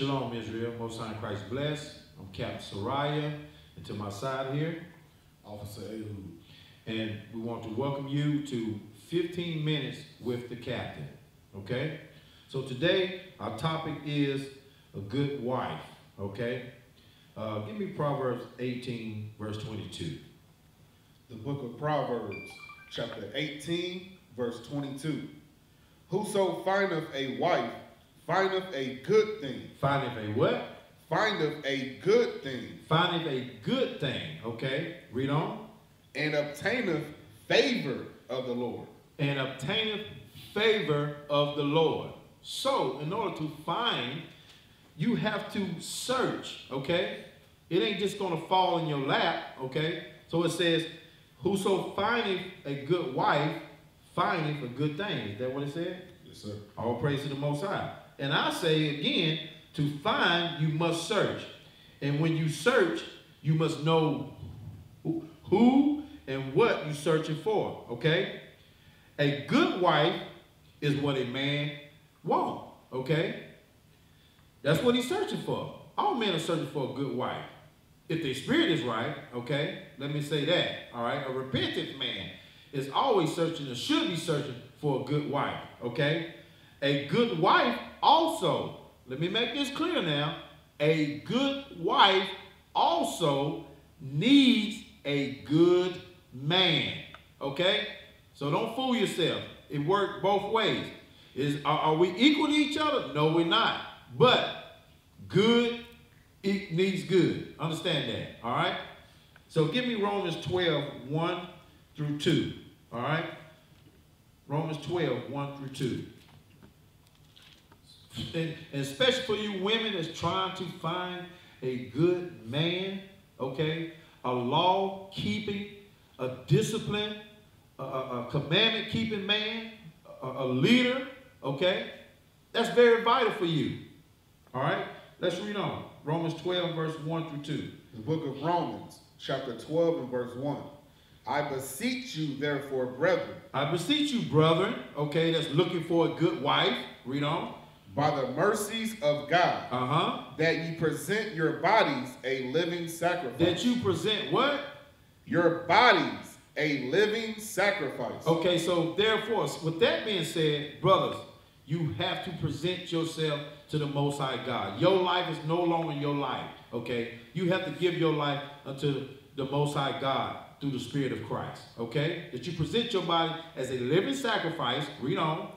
Shalom, Israel. Most High in Christ bless. I'm Captain Sirach, and to my side here, Officer Ehud. and we want to welcome you to 15 minutes with the captain. Okay? So today, our topic is a good wife. Okay? Give me Proverbs 18, verse 22. The book of Proverbs, chapter 18, verse 22. Whoso findeth a wife, findeth a good thing. Findeth a what? Findeth a good thing. Findeth a good thing. Okay? Read on. And obtaineth favor of the Lord. And obtaineth favor of the Lord. So, in order to find, you have to search, okay? It ain't just going to fall in your lap, okay? So it says, whoso findeth a good wife, findeth a good thing. Is that what it said? Yes, sir. All praise to the Most High. And I say again, to find, you must search. And when you search, you must know who and what you're searching for, okay? A good wife is what a man wants, okay? That's what he's searching for. All men are searching for a good wife. If their spirit is right, okay? Let me say that, all right? A repentant man is always searching or should be searching for a good wife, okay? A good wife also, let me make this clear now, a good wife also needs a good man, okay? So don't fool yourself. It works both ways. Are we equal to each other? No, we're not. But good needs good. Understand that, all right? So give me Romans 12, 1 through 2, all right? Romans 12, 1 through 2. And especially for you women that's trying to find a good man, okay? A law-keeping, a discipline, a commandment-keeping man, a leader, okay? That's very vital for you, all right? Let's read on. Romans 12, verse 1 through 2. The book of Romans, chapter 12 and verse 1. I beseech you, therefore, brethren. I beseech you, brethren, okay, that's looking for a good wife. Read on. By the mercies of God, that ye present your bodies a living sacrifice. That you present what? Your bodies a living sacrifice. Okay, so therefore, with that being said, brothers, you have to present yourself to the Most High God. Your life is no longer your life, okay? You have to give your life unto the Most High God through the Spirit of Christ, okay? That you present your body as a living sacrifice. Read on.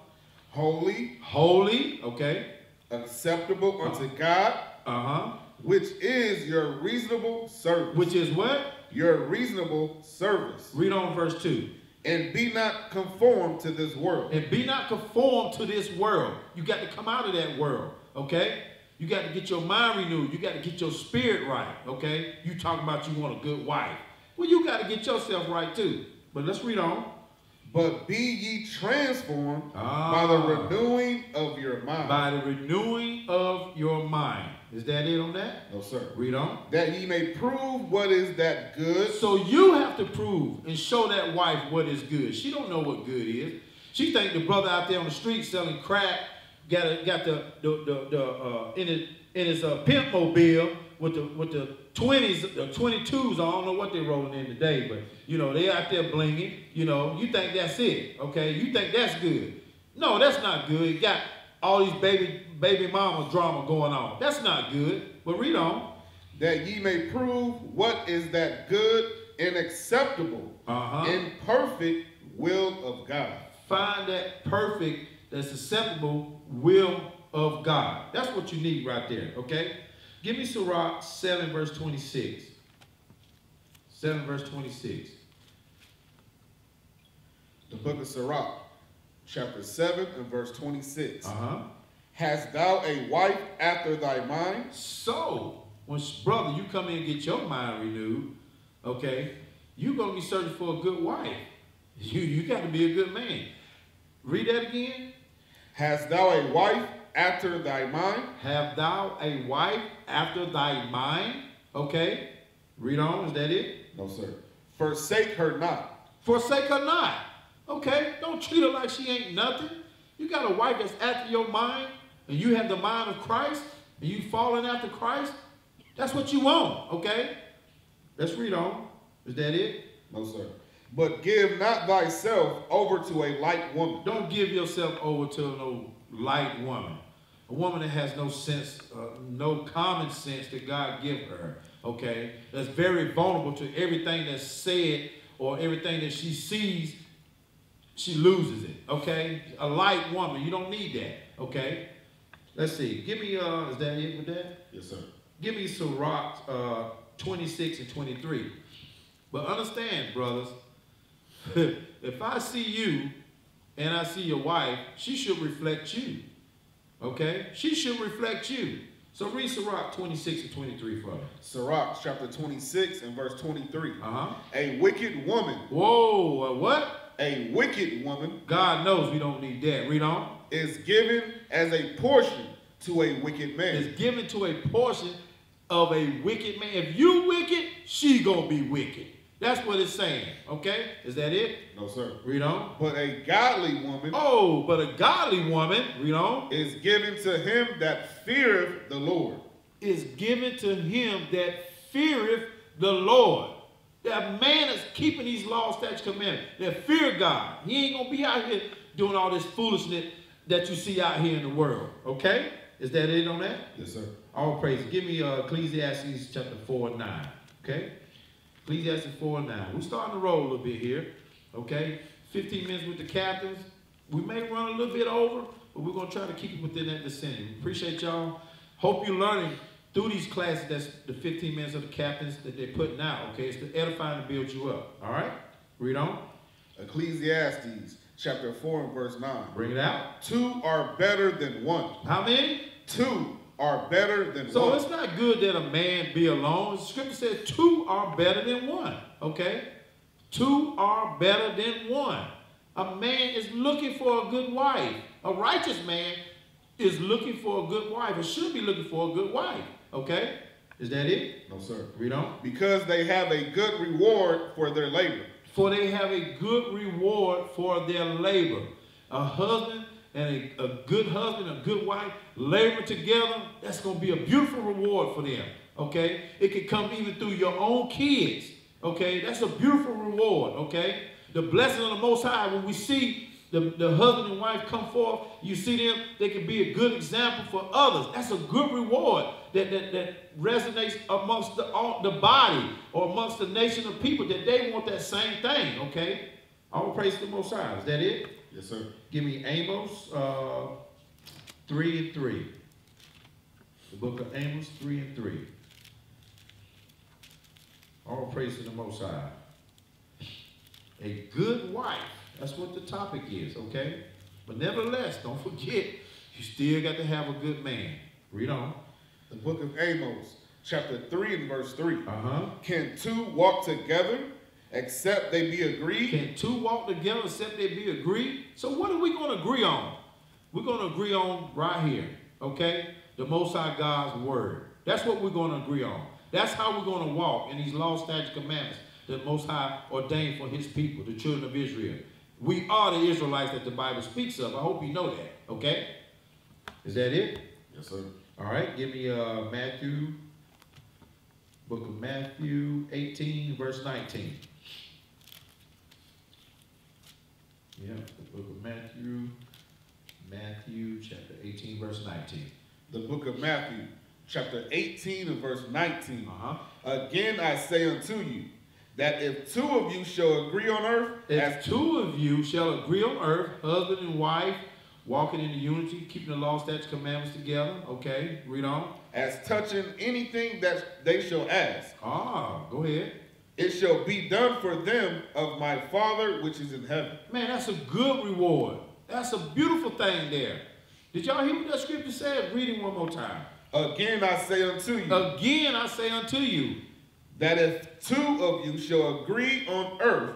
Holy, okay? Acceptable unto God, which is your reasonable service. Which is what? Your reasonable service. Read on verse 2. And be not conformed to this world. And be not conformed to this world. You got to come out of that world, okay? You got to get your mind renewed. You got to get your spirit right, okay? You talking about you want a good wife. Well, you got to get yourself right too. But let's read on. But be ye transformed by the renewing of your mind. By the renewing of your mind. Is that it on that? No, sir. Read on. That ye may prove what is that good. So you have to prove and show that wife what is good. She don't know what good is. She think the brother out there on the street selling crack got in his pimp mobile with the 20s, the 22s. I don't know what they're rolling in today, but you know they out there blinging. You know, you think that's it, okay? You think that's good? No, that's not good. You got all these baby mama drama going on. That's not good. But read on. That ye may prove what is that good and acceptable and perfect will of God. Find that perfect, that's acceptable will of God. That's what you need right there, okay? Give me Sirach 7, verse 26. 7, verse 26. The book of Sirach, chapter 7 and verse 26. Hast thou a wife after thy mind? So, when brother, you come in and get your mind renewed, okay, you're going to be searching for a good wife. You got to be a good man. Read that again. Hast thou a wife after thy mind? Have thou a wife after thy mind? Okay. Read on. Is that it? No, sir. Forsake her not. Forsake her not. Okay. Don't treat her like she ain't nothing. You got a wife that's after your mind, and you have the mind of Christ. and you falling after Christ, that's what you want, okay? Let's read on. Is that it? No, sir. But give not thyself over to a light woman. Don't give yourself over to no light woman. A woman that has no sense, no common sense that God give her, okay? That's very vulnerable to everything that's said or everything that she sees, she loses it, okay? A light woman, you don't need that, okay? Let's see. Give me, is that it with that? Yes, sir. Give me Sirach 26 and 23. But understand, brothers, if I see you and I see your wife, she should reflect you. Okay? She should reflect you. So read Sirach 26 and 23 for me. Sirach chapter 26 and verse 23. Uh-huh. A wicked woman. Whoa, what? A wicked woman. God knows we don't need that. Read on. Is given as a portion to a wicked man. Is given to a portion of a wicked man. If you wicked, she gonna be wicked. That's what it's saying, okay? Is that it? No, sir. Read on. But a godly woman. Oh, but a godly woman, read on. Is given to him that feareth the Lord. Is given to him that feareth the Lord. That man is keeping these laws, statutes, commandments. That fear God. He ain't going to be out here doing all this foolishness that you see out here in the world, okay? Is that it on that? Yes, sir. All praise. Give me Ecclesiastes chapter 4 and 9, okay? Ecclesiastes 4 and 9. We're starting to roll a little bit here, okay? 15 minutes with the captains. We may run a little bit over, but we're going to try to keep it within that vicinity. Appreciate y'all. Hope you're learning through these classes. That's the 15 minutes of the captains that they're putting out, okay? It's to edify and to build you up, all right? Read on. Ecclesiastes chapter 4 and verse 9. Bring it out. Two are better than one. How many? Two are better than one. So it's not good that a man be alone. The scripture says two are better than one, okay? Two are better than one. A man is looking for a good wife. A righteous man is looking for a good wife, or should be looking for a good wife, okay? Is that it? No, sir. Read on. Because they have a good reward for their labor. For they have a good reward for their labor. A husband and a good husband, a good wife, labor together, that's going to be a beautiful reward for them, okay? It can come even through your own kids, okay? That's a beautiful reward, okay? The blessing of the Most High, when we see the husband and wife come forth, you see them, they can be a good example for others. That's a good reward that resonates amongst the body or amongst the nation of people, that they want that same thing, okay? All praise to the Most High. Is that it? Yes, sir. Give me Amos 3 and 3. The book of Amos 3 and 3. All praise to the Most High. A good wife. That's what the topic is, okay? But nevertheless, don't forget, you still got to have a good man. Read on. The book of Amos, chapter 3 and verse 3. Uh-huh. Can two walk together except they be agreed? Can two walk together except they be agreed? So what are we going to agree on? We're going to agree on right here, okay? The Most High God's word. That's what we're going to agree on. That's how we're going to walk in these law, statutes, commandments that the Most High ordained for his people, the children of Israel. We are the Israelites that the Bible speaks of. I hope you know that, okay? Is that it? Yes, sir. All right, give me Matthew, book of Matthew 18, verse 19. Yeah, the book of Matthew chapter 18, verse 19. The book of Matthew, chapter 18 and verse 19. Uh-huh. Again I say unto you, that if two of you shall agree on earth, if two of you shall agree on earth, husband and wife, walking in the unity, keeping the law, statutes, commandments together, okay, read on. As touching anything that they shall ask. Go ahead. It shall be done for them of my Father which is in heaven. Man, that's a good reward. That's a beautiful thing there. Did y'all hear what that scripture said? Read it one more time. Again I say unto you. Again I say unto you. That if two of you shall agree on earth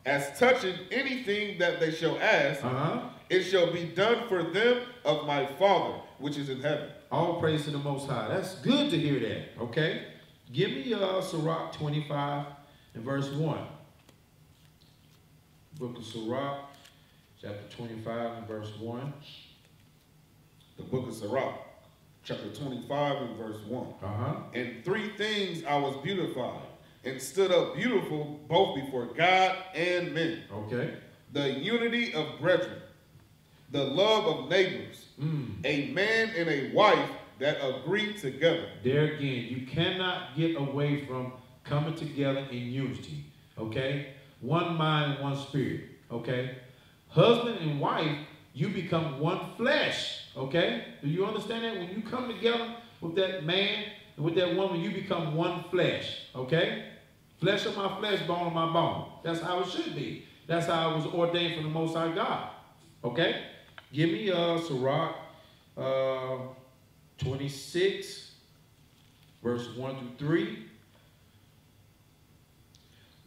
as touching anything that they shall ask, it shall be done for them of my Father which is in heaven. All praise to the Most High. That's good to hear that, okay? Give me Sirach 25 and verse 1. Book of Sirach, chapter 25 and verse 1. The book of Sirach, chapter 25 and verse 1. And 3 things I was beautified, and stood up beautiful both before God and men. Okay. The unity of brethren, the love of neighbors, a man and a wife that agree together. There again, you cannot get away from coming together in unity. Okay? One mind, one spirit. Okay? Husband and wife, you become one flesh. Okay? Do you understand that? When you come together with that man and with that woman, you become one flesh. Okay? Flesh of my flesh, bone of my bone. That's how it should be. That's how it was ordained from the Most High God. Okay? Give me Sirach 26, verse 1 through 3.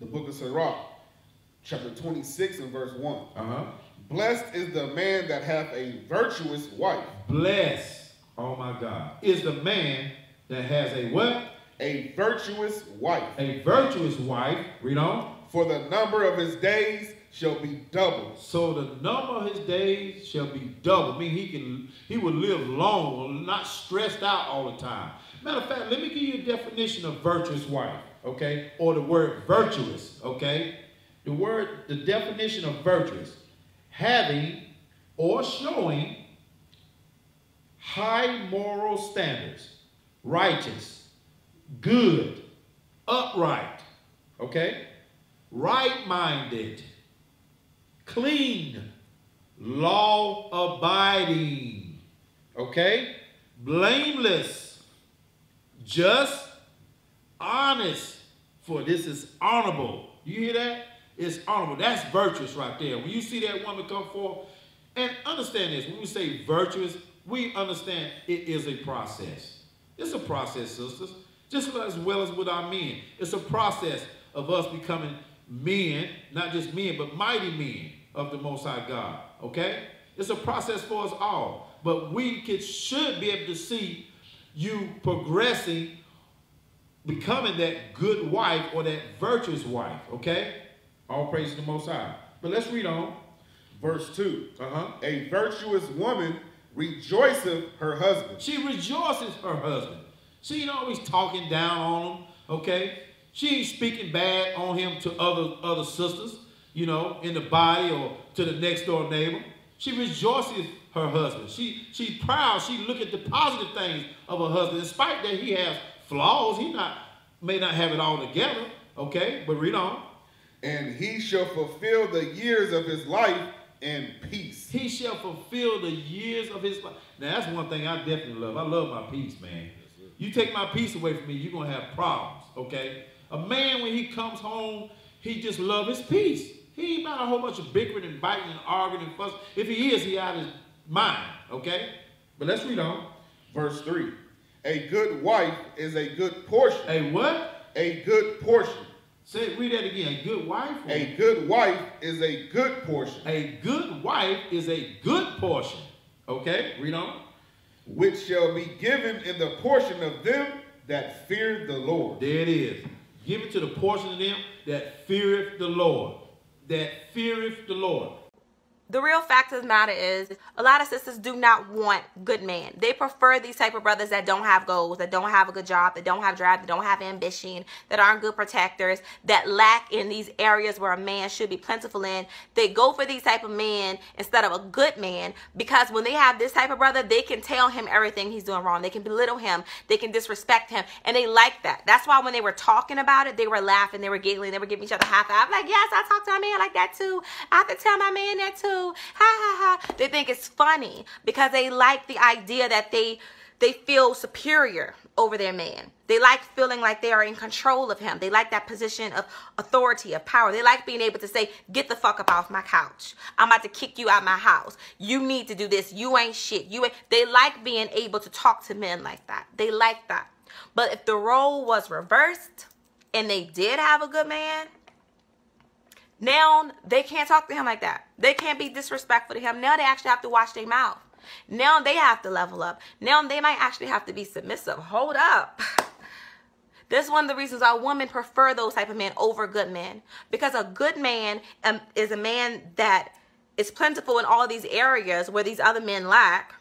The book of Sirach, chapter 26 and verse 1. Blessed is the man that hath a virtuous wife. Blessed, oh my God, is the man that has a what? A virtuous wife. A virtuous wife. Read on. For the number of his days shall be doubled. So the number of his days shall be doubled. I mean, he will live long, not stressed out all the time. Matter of fact, let me give you a definition of virtuous wife, okay? Or the word virtuous, okay? The definition of virtuous, having or showing high moral standards, righteous, good, upright, okay? Right-minded, clean, law-abiding, okay? Blameless, just, honest, for this is honorable. You hear that? It's honorable. That's virtuous right there. When you see that woman come forth, and understand this, when we say virtuous, we understand it is a process. It's a process, sisters, just as well as with our men. It's a process of us becoming men, not just men, but mighty men of the Most High God, okay? It's a process for us all, but we should be able to see you progressing, becoming that good wife or that virtuous wife, okay? All praise to the Most High. But let's read on. Verse 2. A virtuous woman rejoiceth her husband. She rejoices her husband. She ain't always talking down on him, okay? She ain't speaking bad on him to other sisters, you know, in the body or to the next door neighbor. She rejoices her husband. She's proud. She look at the positive things of her husband. In spite that he has flaws, may not have it all together, okay? But read on. And he shall fulfill the years of his life in peace. He shall fulfill the years of his life. Now, that's one thing I definitely love. I love my peace, man. You take my peace away from me, you're going to have problems, okay? A man, when he comes home, he just loves his peace. He ain't about a whole bunch of bickering and biting and arguing and fussing. If he is, he out of his mind, okay? But let's read on. Verse 3. A good wife is a good portion. A what? A good portion. Read that again. A good wife? A good wife is a good portion. A good wife is a good portion. Okay, read on. Which shall be given in the portion of them that fear the Lord. There it is. Give it to the portion of them that feareth the Lord. That feareth the Lord. The real fact of the matter is a lot of sisters do not want good men. They prefer these type of brothers that don't have goals, that don't have a good job, that don't have drive, that don't have ambition, that aren't good protectors, that lack in these areas where a man should be plentiful in. They go for these type of men instead of a good man because when they have this type of brother, they can tell him everything he's doing wrong. They can belittle him. They can disrespect him. And they like that. That's why when they were talking about it, they were laughing, they were giggling, they were giving each other high five. Like, yes, I talk to my man like that too. I have to tell my man that too. Ha ha ha. They think it's funny because they like the idea that they feel superior over their man. They like feeling like they are in control of him. They like that position of authority, of power. They like being able to say, get the fuck up off my couch. I'm about to kick you out my house. You need to do this. You ain't shit. They like being able to talk to men like that. They like that. But if the role was reversed and they did have a good man, now they can't talk to him like that. They can't be disrespectful to him. Now they actually have to watch their mouth. Now they have to level up. Now they might actually have to be submissive. Hold up. This is one of the reasons why women prefer those type of men over good men. Because a good man is a man that is plentiful in all these areas where these other men lack.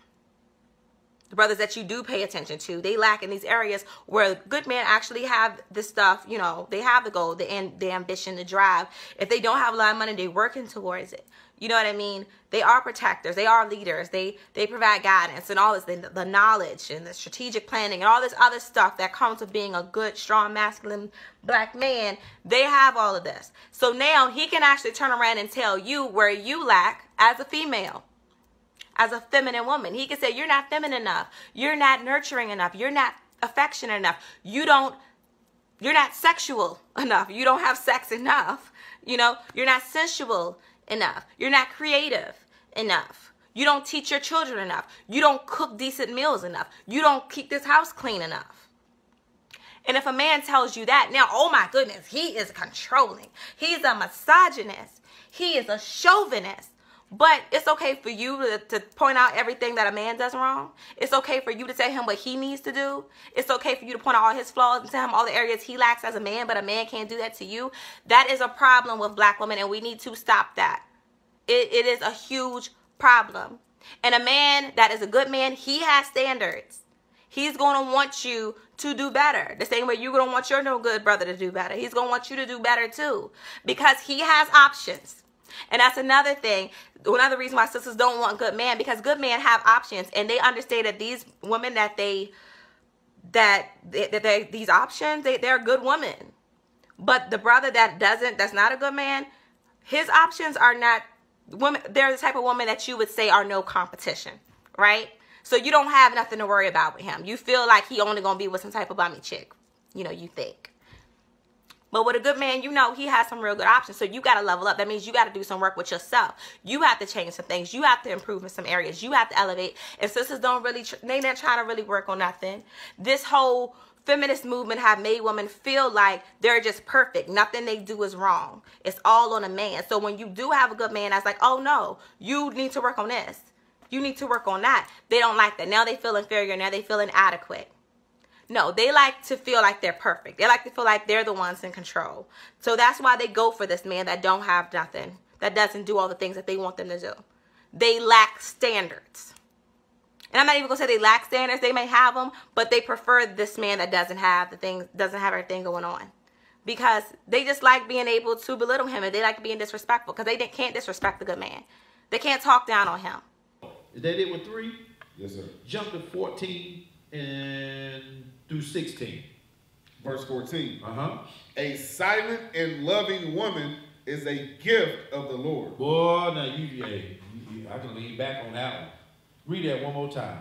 the brothers that you do pay attention to, they lack in these areas where good men actually have this stuff. You know, they have the goal, the ambition, the drive. If they don't have a lot of money, they're working towards it. You know what I mean? They are protectors. They are leaders. They provide guidance and all this, the knowledge and the strategic planning and all this other stuff that comes with being a good, strong, masculine black man. They have all of this. So now he can actually turn around and tell you where you lack as a female, as a feminine woman. He can say, you're not feminine enough. You're not nurturing enough. You're not affectionate enough. You're not sexual enough. You don't have sex enough. You know, you're not sensual enough. You're not creative enough. You don't teach your children enough. You don't cook decent meals enough. You don't keep this house clean enough. And if a man tells you that, now, oh my goodness, he is controlling. He's a misogynist. He is a chauvinist. But it's okay for you to point out everything that a man does wrong. It's okay for you to tell him what he needs to do. It's okay for you to point out all his flaws and tell him all the areas he lacks as a man, but a man can't do that to you. That is a problem with black women, and we need to stop that. It is a huge problem. And a man that is a good man, he has standards. He's going to want you to do better. The same way you're going to want your no good brother to do better. He's going to want you to do better too, because he has options. And that's another thing, another reason why sisters don't want good men, because good men have options, and they understand that these women these options, they're good women. But the brother that's not a good man, his options are not women. They're the type of woman that you would say are no competition, right? So you don't have nothing to worry about with him. You feel like he only gonna be with some type of bummy chick, you know, you think. But with a good man, you know, he has some real good options. So you got to level up. That means you got to do some work with yourself. You have to change some things. You have to improve in some areas. You have to elevate. And sisters don't really, they not trying to really work on nothing. This whole feminist movement have made women feel like they're just perfect. Nothing they do is wrong. It's all on a man. So when you do have a good man, that's like, oh no, you need to work on this. You need to work on that. They don't like that. Now they feel inferior. Now they feel inadequate. No, they like to feel like they're perfect. They like to feel like they're the ones in control. So that's why they go for this man that don't have nothing, that doesn't do all the things that they want them to do. They lack standards. And I'm not even going to say they lack standards. They may have them, but they prefer this man that doesn't have the things, doesn't have everything going on. Because they just like being able to belittle him, and they like being disrespectful, because they can't disrespect the good man. They can't talk down on him. Is that it with 3? Yes, sir. Jump to 14 and through 16. Verse 14. A silent and loving woman is a gift of the Lord. Boy, now I can lean back on that one. Read that one more time.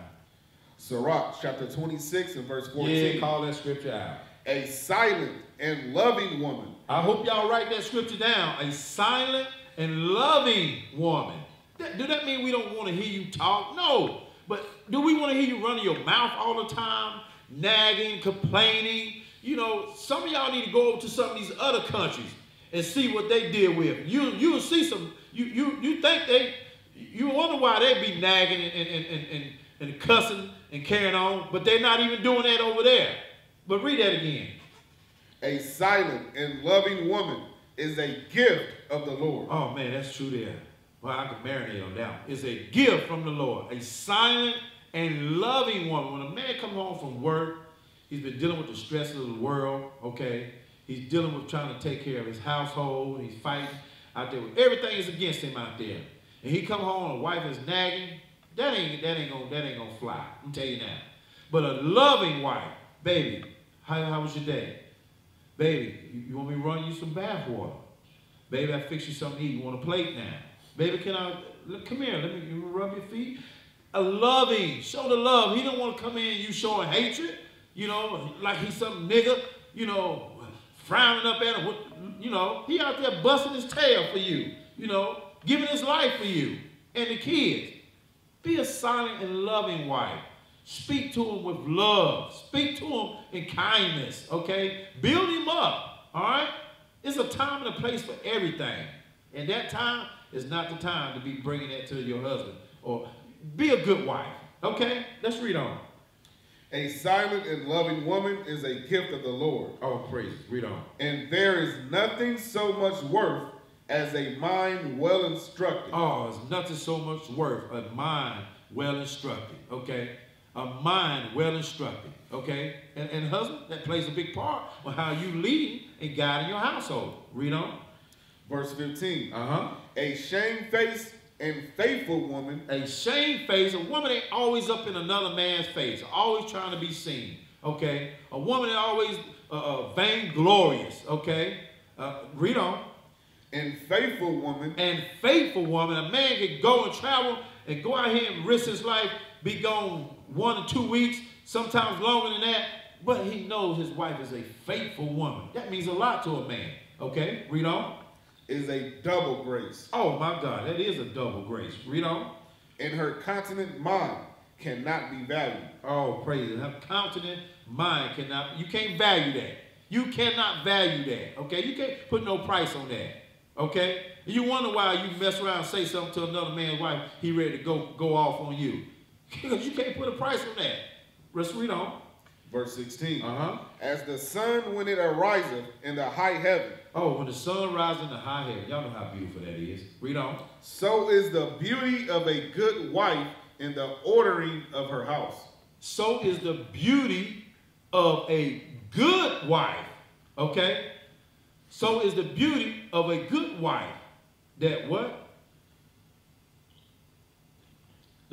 Sirach chapter 26 and verse 14. Yeah, call that scripture out. A silent and loving woman. I hope y'all write that scripture down. A silent and loving woman. Do that mean we don't want to hear you talk? No. But do we want to hear you running your mouth all the time? Nagging, complaining. You know, some of y'all need to go over to some of these other countries and see what they deal with. You'll see some, you think you wonder why they be nagging and cussing and carrying on, but they're not even doing that over there. But read that again. A silent and loving woman is a gift of the Lord. Oh man, that's true there. Well, I can marinate on that one. It's a gift from the Lord. A silent and loving woman. When a man comes home from work, he's been dealing with the stresses of the world, okay? He's dealing with trying to take care of his household. He's fighting out there. Everything is against him out there. And he come home and the wife is nagging. That ain't gonna fly. I'm tell you now. But a loving wife, baby, how was your day? Baby, you want me to run you some bath water? Baby, I fix you something to eat. You want a plate now? Baby, come here, let me rub your feet. A loving, show the love. He don't want to come in and you showing hatred, you know, like he's some nigga, you know, frowning up at him. You know, he out there busting his tail for you, you know, giving his life for you and the kids. Be a silent and loving wife. Speak to him with love. Speak to him in kindness, okay? Build him up, all right? It's a time and a place for everything. And that time is not the time to be bringing that to your husband. Or be a good wife, okay? Let's read on. A silent and loving woman is a gift of the Lord. Oh, praise. Read on. And there is nothing so much worth as a mind well instructed. Oh, there's nothing so much worth a mind well instructed, okay? a mind well instructed. Okay? And husband, that plays a big part on how you lead and guide your household. Read on. Verse 15. A shamefaced and faithful woman. A shamefaced, a woman ain't always up in another man's face, always trying to be seen. Okay? A woman is always vainglorious. Okay? Read on. And faithful woman. And faithful woman. A man can go and travel and go out here and risk his life, be gone 1 or 2 weeks, sometimes longer than that, but he knows his wife is a faithful woman. That means a lot to a man. Okay? Read on. Is a double grace. Oh my God, that is a double grace. Read on. And her continent mind cannot be valued. Oh, praise it. Her continent mind cannot, you can't value that. You cannot value that. Okay? You can't put no price on that. Okay? You wonder why you mess around and say something to another man's wife, he ready to go off on you. Because you can't put a price on that. Let's read on. Verse 16. As the sun when it ariseth in the high heaven. Oh, when the sun rises in the high heaven. Y'all know how beautiful that is. Read on. So is the beauty of a good wife in the ordering of her house. So is the beauty of a good wife. Okay? So is the beauty of a good wife. That what?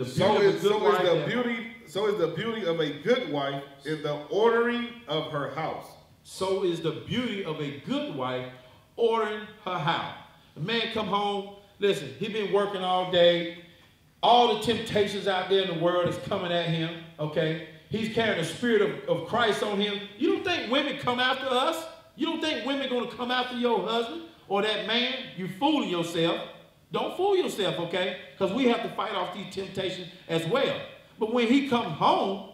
So is the beauty of a good wife in the ordering of her house. So is the beauty of a good wife ordering her house. The man come home, listen, he been working all day. All the temptations out there in the world is coming at him, okay? He's carrying the spirit of Christ on him. You don't think women come after us? You don't think women going to come after your husband or that man? You fooling yourself. Don't fool yourself, okay? Because we have to fight off these temptations as well. But when he comes home,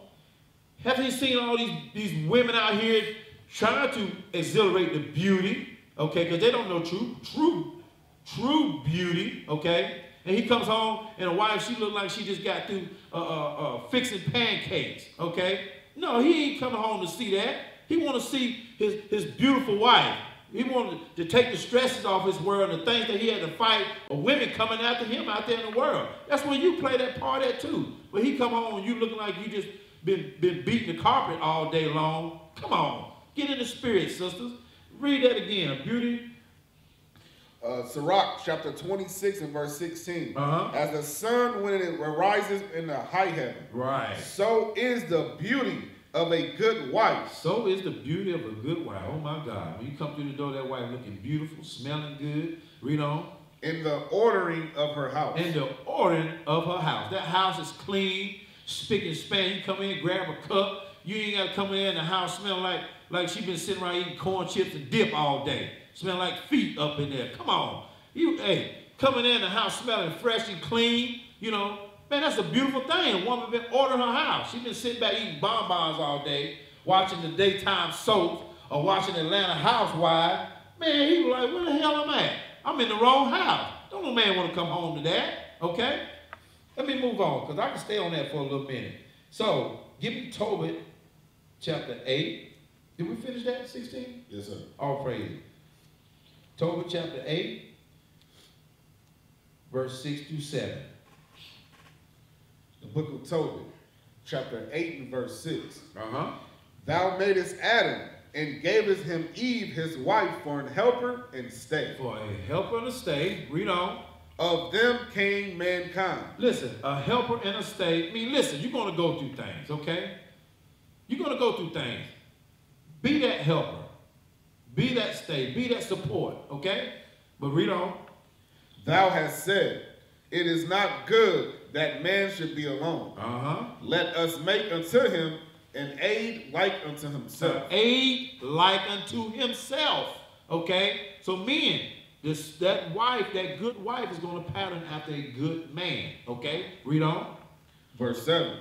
haven't you seen all these women out here trying to exhilarate the beauty, okay? Because they don't know true beauty, okay? And he comes home, and a wife, she look like she just got through fixing pancakes, okay? No, he ain't coming home to see that. He want to see his beautiful wife. He wanted to take the stresses off his world and the things that he had to fight, or women coming after him out there in the world. That's when you play that part at too. When he come home and you looking like you just been beating the carpet all day long. Come on. Get in the spirit, sisters. Read that again. Beauty. Sirach chapter 26 and verse 16. As the sun when it arises in the high heaven. Right. So is the beauty of a good wife. So is the beauty of a good wife. Oh my God. When you come through the door, that wife looking beautiful, smelling good. Read on. In the ordering of her house. In the ordering of her house. That house is clean, spick and span. You come in, grab a cup. You ain't got to come in there and the house smelling like she been sitting around eating corn chips and dip all day. Smelling like feet up in there. Come on. Coming in the house smelling fresh and clean, you know. Man, that's a beautiful thing. A woman been ordering her house. She been sitting back eating bonbons all day, watching the daytime soaps, or watching Atlanta Housewives. Man, he was like, where the hell am I at? I'm in the wrong house. Don't no man want to come home to that, okay? Let me move on, because I can stay on that for a little minute. So, give me Tobit, chapter 8. Did we finish that, 16? Yes, sir. All praise. Tobit, chapter 8, verse 6 through 7. The book of Tobit, chapter 8 and verse 6. Thou madest Adam and gavest him Eve his wife for an helper and stay. For a helper and a stay. Read on. Of them came mankind. Listen, a helper and a stay. I mean, listen, you're going to go through things, okay? You're going to go through things. Be that helper. Be that stay. Be that support, okay? But read on. Thou hast said, it is not good that man should be alone. Let us make unto him an aid like unto himself. An aid like unto himself. Okay? So men, that wife, that good wife is going to pattern after a good man. Okay? Read on. Verse 7.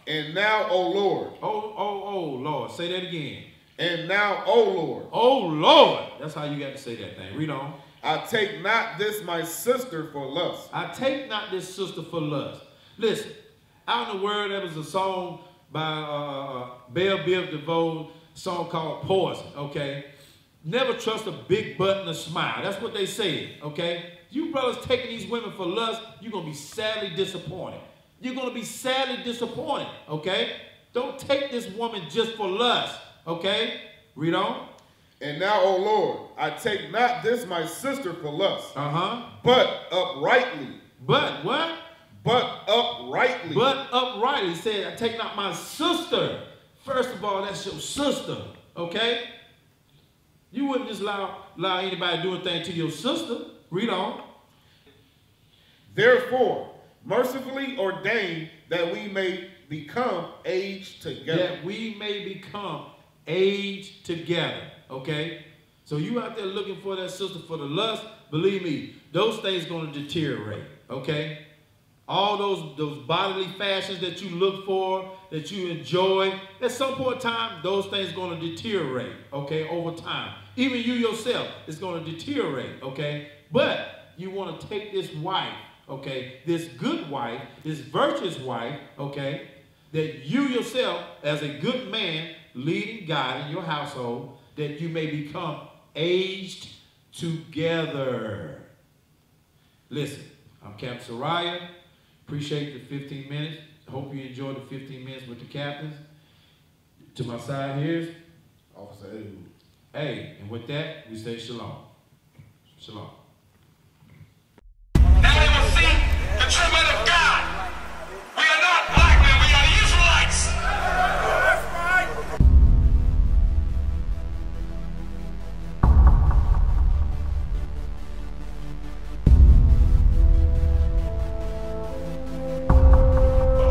And now, O Lord. Oh, Lord. Say that again. And now, O Lord. Oh, Lord. That's how you got to say that thing. Read on. I take not this my sister for lust. I take not this sister for lust. Listen, out in the world, there was a song by Belle Biv DeVoe, song called Poison, okay? Never trust a big butt and a smile. That's what they said, okay? You brothers taking these women for lust, you're going to be sadly disappointed. you're going to be sadly disappointed, okay? Don't take this woman just for lust, okay? Read on. And now, O Lord, I take not this my sister for lust, but uprightly. But what? But uprightly. But uprightly. He said, I take not my sister. First of all, that's your sister, okay? You wouldn't just allow anybody to do anything to your sister. Read on. Therefore, mercifully ordain that we may become aged together. That we may become aged together, okay? So you out there looking for that sister for the lust, believe me, those things going to deteriorate, okay? All those bodily fashions that you look for, that you enjoy, at some point in time, those things going to deteriorate, okay, over time. Even you yourself is going to deteriorate, okay? But you want to take this wife, okay, this good wife, this virtuous wife, okay, that you yourself, as a good man, leading God in your household, that you may become aged together. Listen, I'm Captain Sirach. Appreciate the 15 minutes. Hope you enjoyed the 15 minutes with the captains. To my side here's Officer Linwood. Hey, and with that, we say shalom. Shalom. Now they will see the true men of God. We are not black men, we are the Israelites. That's right.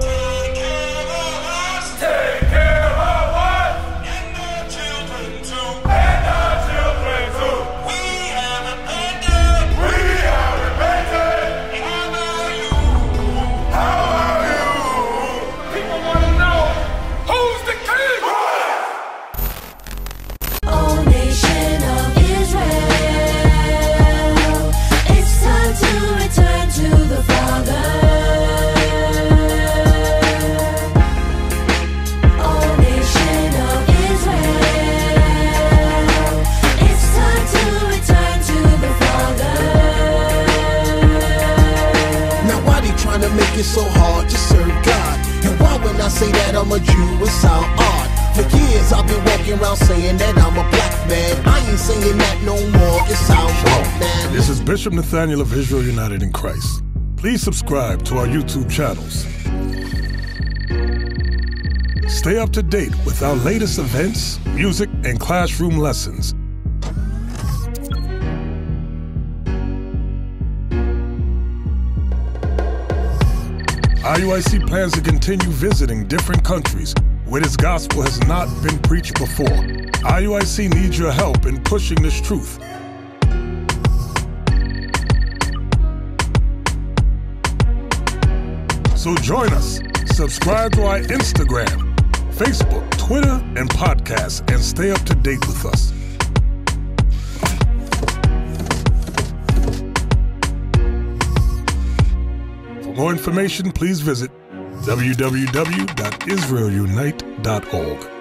Take care of us. Take care of us. And our children too. And our children too. We have abandoned. We have abandoned. How about you? How about you? People want to know who's the king. O nation of Israel, it's time to return to the Father. O nation of Israel, it's time to return to the Father. Now why they trying to make it so hard to serve God? And why when I say that I'm a Jew, it sound odd? For years I've been walking around saying that I'm a black man. I ain't saying that no more, it sounds wrong, man. This is Bishop Nathaniel of Israel United in Christ. Please subscribe to our YouTube channels. Stay up to date with our latest events, music, and classroom lessons. IUIC plans to continue visiting different countries where this gospel has not been preached before. IUIC needs your help in pushing this truth. So join us. Subscribe to our Instagram, Facebook, Twitter, and podcast, and stay up to date with us. For more information, please visit www.israelunite.org.